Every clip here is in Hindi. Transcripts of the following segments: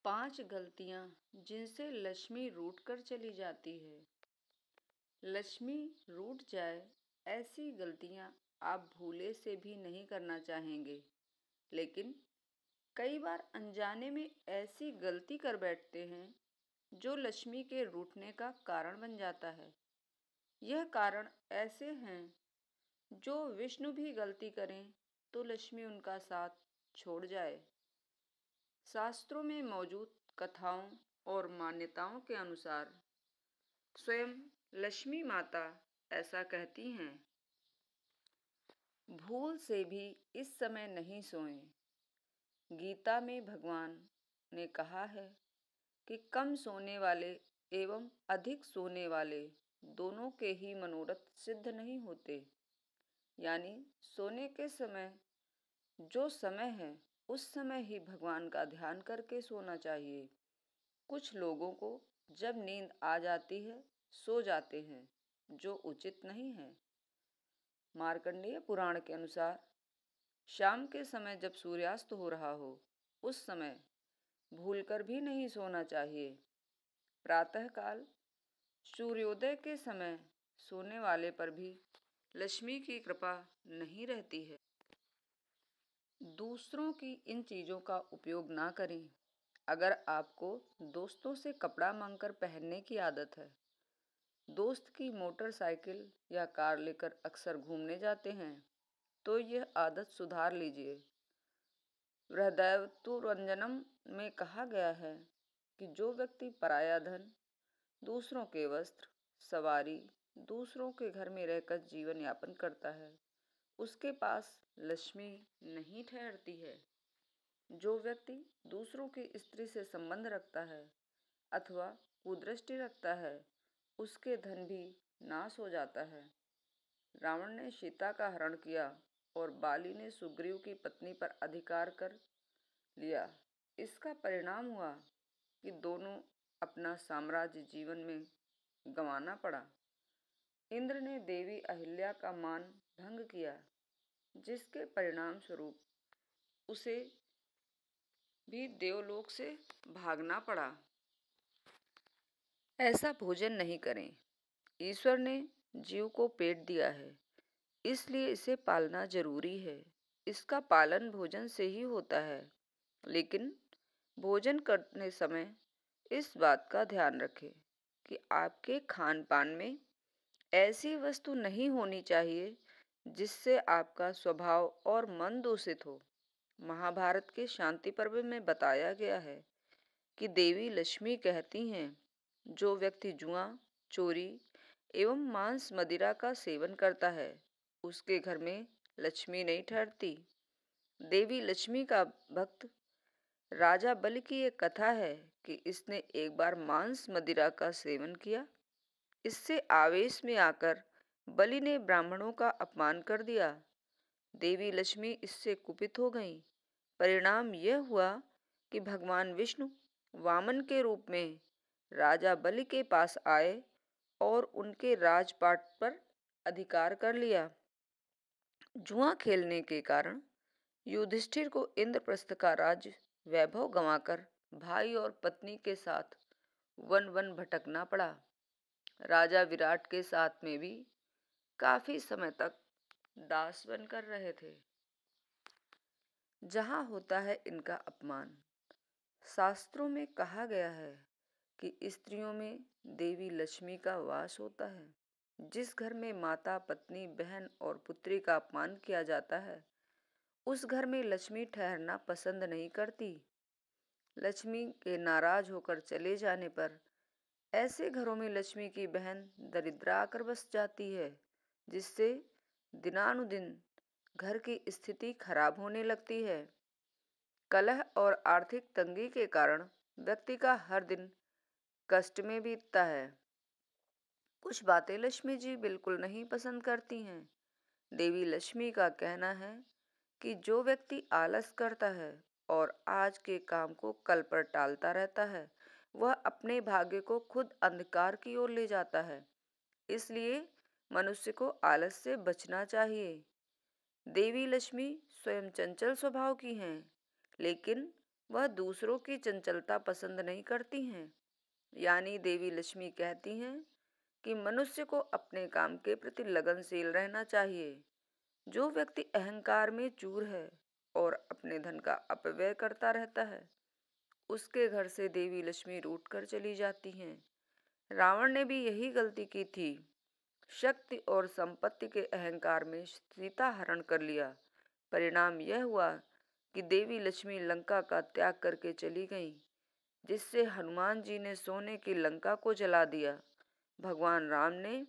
5 गलतियां जिनसे लक्ष्मी रूठ कर चली जाती है। लक्ष्मी रूठ जाए ऐसी गलतियां आप भूले से भी नहीं करना चाहेंगे, लेकिन कई बार अनजाने में ऐसी गलती कर बैठते हैं जो लक्ष्मी के रूठने का कारण बन जाता है। यह कारण ऐसे हैं जो विष्णु भी गलती करें तो लक्ष्मी उनका साथ छोड़ जाए। शास्त्रों में मौजूद कथाओं और मान्यताओं के अनुसार स्वयं लक्ष्मी माता ऐसा कहती हैं, भूल से भी इस समय नहीं सोएं। गीता में भगवान ने कहा है कि कम सोने वाले एवं अधिक सोने वाले दोनों के ही मनोरथ सिद्ध नहीं होते। यानी सोने के समय जो समय है उस समय ही भगवान का ध्यान करके सोना चाहिए। कुछ लोगों को जब नींद आ जाती है सो जाते हैं, जो उचित नहीं है। मार्कंडेय पुराण के अनुसार शाम के समय जब सूर्यास्त हो रहा हो उस समय भूलकर भी नहीं सोना चाहिए। प्रातःकाल सूर्योदय के समय सोने वाले पर भी लक्ष्मी की कृपा नहीं रहती है। दूसरों की इन चीज़ों का उपयोग ना करें। अगर आपको दोस्तों से कपड़ा मांगकर पहनने की आदत है, दोस्त की मोटरसाइकिल या कार लेकर अक्सर घूमने जाते हैं, तो यह आदत सुधार लीजिए। बृहदारण्यक में कहा गया है कि जो व्यक्ति पराया धन, दूसरों के वस्त्र, सवारी, दूसरों के घर में रहकर जीवन यापन करता है, उसके पास लक्ष्मी नहीं ठहरती है। जो व्यक्ति दूसरों की स्त्री से संबंध रखता है अथवा कुदृष्टि रखता है, उसके धन भी नाश हो जाता है। रावण ने सीता का हरण किया और बाली ने सुग्रीव की पत्नी पर अधिकार कर लिया। इसका परिणाम हुआ कि दोनों अपना साम्राज्य जीवन में गंवाना पड़ा। इंद्र ने देवी अहिल्या का मान भंग किया, जिसके परिणाम स्वरूप उसे भी देवलोक से भागना पड़ा। ऐसा भोजन नहीं करें। ईश्वर ने जीव को पेट दिया है, इसलिए इसे पालना जरूरी है। इसका पालन भोजन से ही होता है, लेकिन भोजन करने समय इस बात का ध्यान रखें कि आपके खान पान में ऐसी वस्तु नहीं होनी चाहिए जिससे आपका स्वभाव और मन दूषित हो। महाभारत के शांति पर्व में बताया गया है कि देवी लक्ष्मी कहती हैं, जो व्यक्ति जुआ, चोरी एवं मांस मदिरा का सेवन करता है, उसके घर में लक्ष्मी नहीं ठहरती। देवी लक्ष्मी का भक्त राजा बलि की एक कथा है कि इसने एक बार मांस मदिरा का सेवन किया। इससे आवेश में आकर बलि ने ब्राह्मणों का अपमान कर दिया। देवी लक्ष्मी इससे कुपित हो गईं। परिणाम यह हुआ कि भगवान विष्णु वामन के रूप में राजा बलि के पास आए और उनके राजपाट पर अधिकार कर लिया। जुआ खेलने के कारण युधिष्ठिर को इंद्रप्रस्थ का राज्य वैभव गंवाकर भाई और पत्नी के साथ वन वन भटकना पड़ा। राजा विराट के साथ में भी काफी समय तक दास बनकर रहे थे। जहाँ होता है इनका अपमान। शास्त्रों में कहा गया है कि स्त्रियों में देवी लक्ष्मी का वास होता है। जिस घर में माता, पत्नी, बहन और पुत्री का अपमान किया जाता है, उस घर में लक्ष्मी ठहरना पसंद नहीं करती। लक्ष्मी के नाराज होकर चले जाने पर ऐसे घरों में लक्ष्मी की बहन दरिद्रा आकर बस जाती है, जिससे दिनानुदिन घर की स्थिति खराब होने लगती है। कलह और आर्थिक तंगी के कारण व्यक्ति का हर दिन कष्ट में बीतता है। कुछ बातें लक्ष्मी जी बिल्कुल नहीं पसंद करती हैं। देवी लक्ष्मी का कहना है कि जो व्यक्ति आलस करता है और आज के काम को कल पर टालता रहता है, वह अपने भाग्य को खुद अंधकार की ओर ले जाता है। इसलिए मनुष्य को आलस से बचना चाहिए। देवी लक्ष्मी स्वयं चंचल स्वभाव की हैं, लेकिन वह दूसरों की चंचलता पसंद नहीं करती हैं। यानी देवी लक्ष्मी कहती हैं कि मनुष्य को अपने काम के प्रति लगनशील रहना चाहिए। जो व्यक्ति अहंकार में चूर है और अपने धन का अपव्यय करता रहता है, उसके घर से देवी लक्ष्मी रूठ कर चली जाती हैं। रावण ने भी यही गलती की थी। शक्ति और संपत्ति के अहंकार में सीता हरण कर लिया। परिणाम यह हुआ कि देवी लक्ष्मी लंका का त्याग करके चली गईं, जिससे हनुमान जी ने सोने की लंका को जला दिया। भगवान राम ने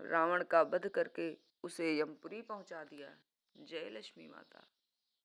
रावण का वध करके उसे यमपुरी पहुंचा दिया। जय लक्ष्मी माता।